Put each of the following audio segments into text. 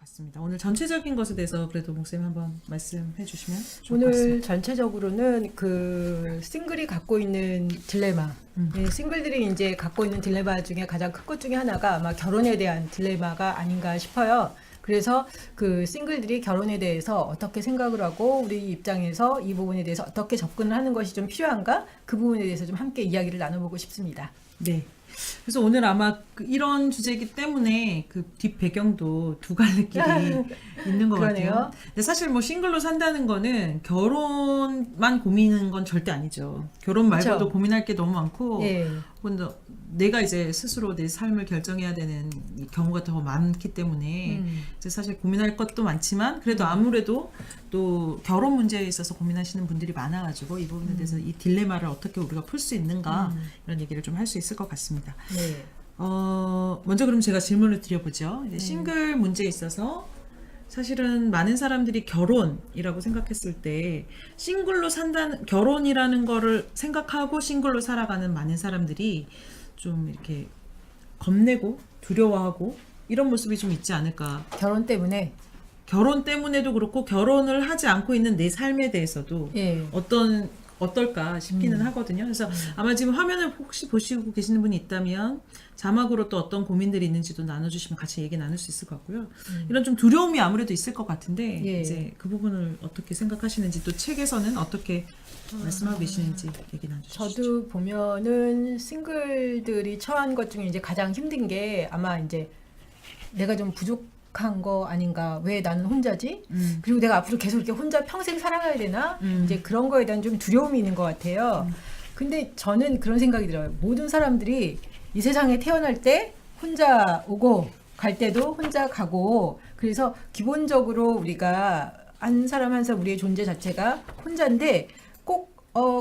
같습니다. 오늘 전체적인 것에 대해서 그래도 목사님 한번 말씀해 주시면 좋을 것 오늘 같습니다. 전체적으로는 그 싱글이 갖고 있는 딜레마, 싱글들이 이제 갖고 있는 딜레마 중에 가장 큰 것 중에 하나가 아마 결혼에 대한 딜레마가 아닌가 싶어요. 그래서 그 싱글들이 결혼에 대해서 어떻게 생각을 하고 우리 입장에서 이 부분에 대해서 어떻게 접근을 하는 것이 좀 필요한가, 그 부분에 대해서 좀 함께 이야기를 나눠보고 싶습니다. 네. 그래서 오늘 아마 이런 주제이기 때문에 그 뒷 배경도 두 갈래길이 있는 것 그러네요. 같아요. 근데 사실 뭐 싱글로 산다는 거는 결혼만 고민하는 건 절대 아니죠. 결혼 말고도 그쵸. 고민할 게 너무 많고, 예. 근데 내가 이제 스스로 내 삶을 결정해야 되는 경우가 더 많기 때문에 이제 사실 고민할 것도 많지만 그래도 아무래도 또 결혼 문제에 있어서 고민하시는 분들이 많아가지고 이 부분에 대해서 이 딜레마를 어떻게 우리가 풀 수 있는가 이런 얘기를 좀 할 수 있을 것 같습니다. 네. 먼저 그럼 제가 질문을 드려보죠. 이제 싱글 문제에 있어서 사실은 많은 사람들이 결혼이라고 생각했을 때 싱글로 산다는 결혼이라는 거를 생각하고 싱글로 살아가는 많은 사람들이 좀 이렇게 겁내고 두려워하고 이런 모습이 좀 있지 않을까. 결혼 때문에. 결혼 때문에도 그렇고 결혼을 하지 않고 있는 내 삶에 대해서도 예. 어떨까 싶기는 하거든요. 그래서 아마 지금 화면을 혹시 보시고 계시는 분이 있다면 자막으로 또 어떤 고민들이 있는지도 나눠주시면 같이 얘기 나눌 수 있을 것 같고요. 이런 좀 두려움이 아무래도 있을 것 같은데 예. 이제 그 부분을 어떻게 생각하시는지 또 책에서는 어떻게 말씀하고 계시는지 얘기 나눠주시죠. 저도 보면은 싱글들이 처한 것 중에 이제 가장 힘든 게 아마 이제 내가 좀 부족한 거 아닌가, 왜 나는 혼자지? 그리고 내가 앞으로 계속 이렇게 혼자 평생 살아가야 되나? 이제 그런 거에 대한 좀 두려움이 있는 것 같아요. 근데 저는 그런 생각이 들어요. 모든 사람들이 이 세상에 태어날 때 혼자 오고 갈 때도 혼자 가고, 그래서 기본적으로 우리가 한 사람 한 사람 우리의 존재 자체가 혼자인데 꼭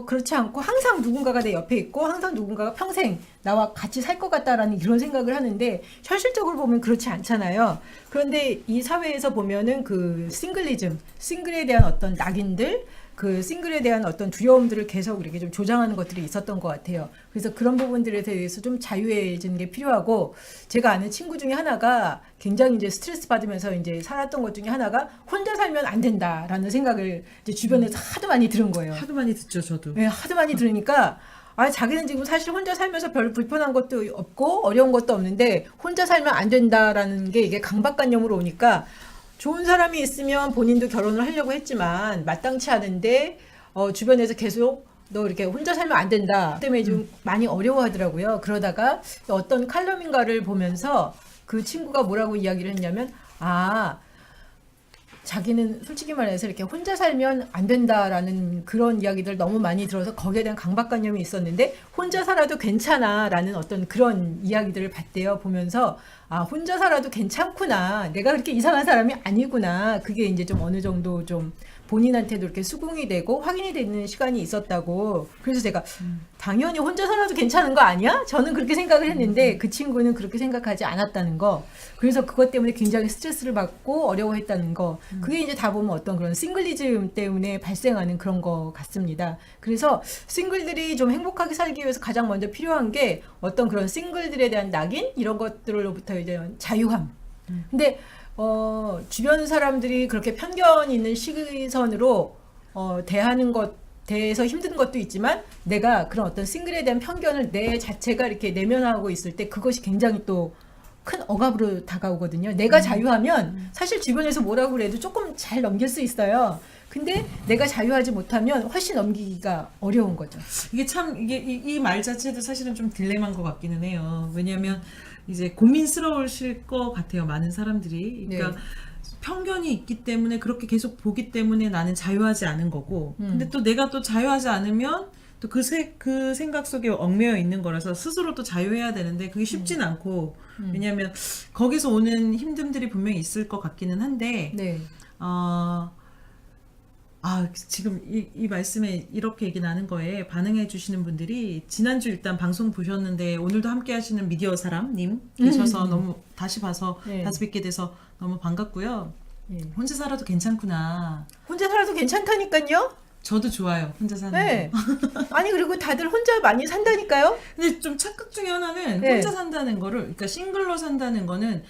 그렇지 않고 항상 누군가가 내 옆에 있고 항상 누군가가 평생 나와 같이 살 것 같다라는 이런 생각을 하는데 현실적으로 보면 그렇지 않잖아요. 그런데 이 사회에서 보면은 그 싱글리즘, 싱글에 대한 어떤 낙인들, 그 싱글에 대한 어떤 두려움들을 계속 이렇게 좀 조장하는 것들이 있었던 것 같아요. 그래서 그런 부분들에 대해서 좀 자유해지는 게 필요하고, 제가 아는 친구 중에 하나가 굉장히 이제 스트레스 받으면서 이제 살았던 것 중에 하나가 혼자 살면 안 된다라는 생각을 이제 주변에서 하도 많이 들은 거예요. 하도 많이 듣죠, 저도. 네, 하도 많이 들으니까 자기는 지금 사실 혼자 살면서 별 불편한 것도 없고 어려운 것도 없는데 혼자 살면 안 된다라는 게 이게 강박관념으로 오니까, 좋은 사람이 있으면 본인도 결혼을 하려고 했지만 마땅치 않은데 주변에서 계속 너 이렇게 혼자 살면 안 된다 때문에 좀 많이 어려워하더라고요. 그러다가 어떤 칼럼인가를 보면서 그 친구가 뭐라고 이야기를 했냐면, 자기는 솔직히 말해서 이렇게 혼자 살면 안 된다라는 그런 이야기들 너무 많이 들어서 거기에 대한 강박관념이 있었는데 혼자 살아도 괜찮아라는 어떤 그런 이야기들을 봤대요. 보면서 혼자 살아도 괜찮구나, 내가 그렇게 이상한 사람이 아니구나, 그게 이제 좀 어느 정도 좀 본인한테도 이렇게 수긍이 되고 확인이 되는 시간이 있었다고. 그래서 제가 당연히 혼자 살아도 괜찮은 거 아니야? 저는 그렇게 생각을 했는데 그 친구는 그렇게 생각하지 않았다는 거. 그래서 그것 때문에 굉장히 스트레스를 받고 어려워했다는 거. 그게 이제 다 보면 어떤 그런 싱글리즘 때문에 발생하는 그런 거 같습니다. 그래서 싱글들이 좀 행복하게 살기 위해서 가장 먼저 필요한 게 어떤 그런 싱글들에 대한 낙인, 이런 것들로부터 이제 자유함. 근데 주변 사람들이 그렇게 편견 있는 시선으로 대하는 것 대해서 힘든 것도 있지만, 내가 그런 어떤 싱글에 대한 편견을 내 자체가 이렇게 내면하고 있을 때 그것이 굉장히 또 큰 억압으로 다가오거든요. 내가 자유하면 사실 주변에서 뭐라고 그래도 조금 잘 넘길 수 있어요. 근데 내가 자유하지 못하면 훨씬 넘기기가 어려운 거죠. 이게 참 이 말 자체도 사실은 좀 딜레마인 것 같기는 해요. 왜냐하면 이제 고민스러우실 것 같아요, 많은 사람들이. 그러니까 편견이 있기 때문에 그렇게 계속 보기 때문에 나는 자유하지 않은 거고, 근데 또 내가 또 자유하지 않으면 또 그 생각 속에 얽매여 있는 거라서 스스로 또 자유해야 되는데 그게 쉽진 않고, 왜냐하면 거기서 오는 힘듦들이 분명히 있을 것 같기는 한데, 네. 지금 이 말씀에 이렇게 얘기 나는 거에 반응해 주시는 분들이 지난주 일단 방송 보셨는데 오늘도 함께 하시는 미디어 사람님 계셔서 너무 다시 봐서 다시 뵙게 돼서 너무 반갑고요. 혼자 살아도 괜찮구나. 혼자 살아도 괜찮다니까요. 저도 좋아요. 혼자 사는 네. 거. 아니 그리고 다들 혼자 많이 산다니까요. 근데 좀 착각 중에 하나는 네. 혼자 산다는 거를, 그러니까 싱글로 산다는 거는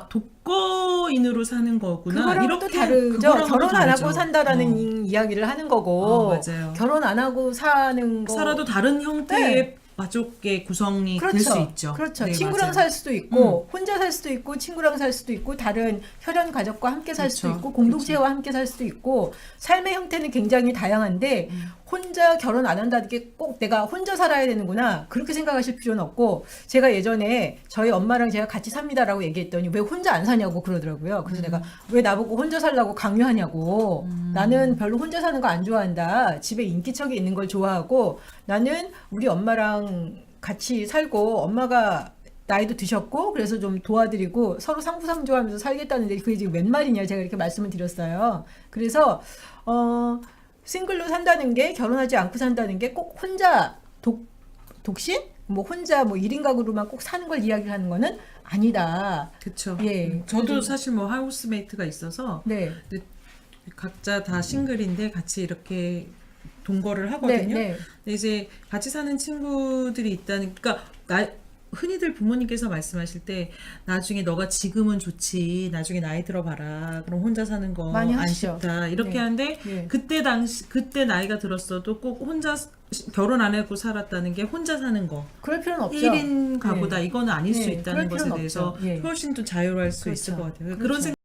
독거인으로 사는 거구나. 그거랑 이렇게 또 다르죠. 그거랑은 또 결혼 안 하고 다르죠. 산다라는 이야기를 하는 거고, 맞아요. 결혼 안 하고 사는 거. 살아도 다른 형태의 가족의 구성이 될 수 있죠. 그렇죠. 네, 친구랑 맞아요. 살 수도 있고, 혼자 살 수도 있고, 친구랑 살 수도 있고, 다른 혈연 가족과 함께 살 수도 그렇죠. 있고, 공동체와 함께 살 수도 있고, 삶의 형태는 굉장히 다양한데, 혼자 결혼 안 한다는 게 꼭 내가 혼자 살아야 되는구나, 그렇게 생각하실 필요는 없고, 제가 예전에 저희 엄마랑 제가 같이 삽니다라고 얘기했더니 왜 혼자 안 사냐고 그러더라고요. 그래서 내가 왜 나보고 혼자 살라고 강요하냐고. 나는 별로 혼자 사는 거 안 좋아한다. 집에 인기척이 있는 걸 좋아하고, 나는 우리 엄마랑 같이 살고 엄마가 나이도 드셨고 그래서 좀 도와드리고 서로 상부상조하면서 살겠다는데 그게 지금 웬 말이냐 제가 이렇게 말씀을 드렸어요. 그래서 싱글로 산다는 게 결혼하지 않고 산다는 게 꼭 혼자 독신? 뭐 혼자 뭐 1인 가구로만 꼭 사는 걸 이야기를 하는 거는 아니다. 그렇죠. 예. 저도 사실 뭐 하우스메이트가 있어서 네. 각자 다 싱글인데 같이 이렇게 동거를 하거든요. 네. 근데 이제 같이 사는 친구들이 있다는, 그러니까 흔히들 부모님께서 말씀하실 때 나중에 너가 지금은 좋지 나중에 나이 들어봐라 그럼 혼자 사는 거 많이 안 하시죠. 싫다 이렇게 네. 하는데 네. 그때 나이가 들었어도 꼭 혼자 결혼 안 하고 살았다는 게 혼자 사는 거 그럴 필요는 없죠. 1인 가구다 네. 이거는 아닐 수 네, 있다는 그럴 것에 필요는 대해서 없죠. 예. 훨씬 또 자유로울 수 있을 그렇죠. 것 같아요. 그런 그렇죠. 생각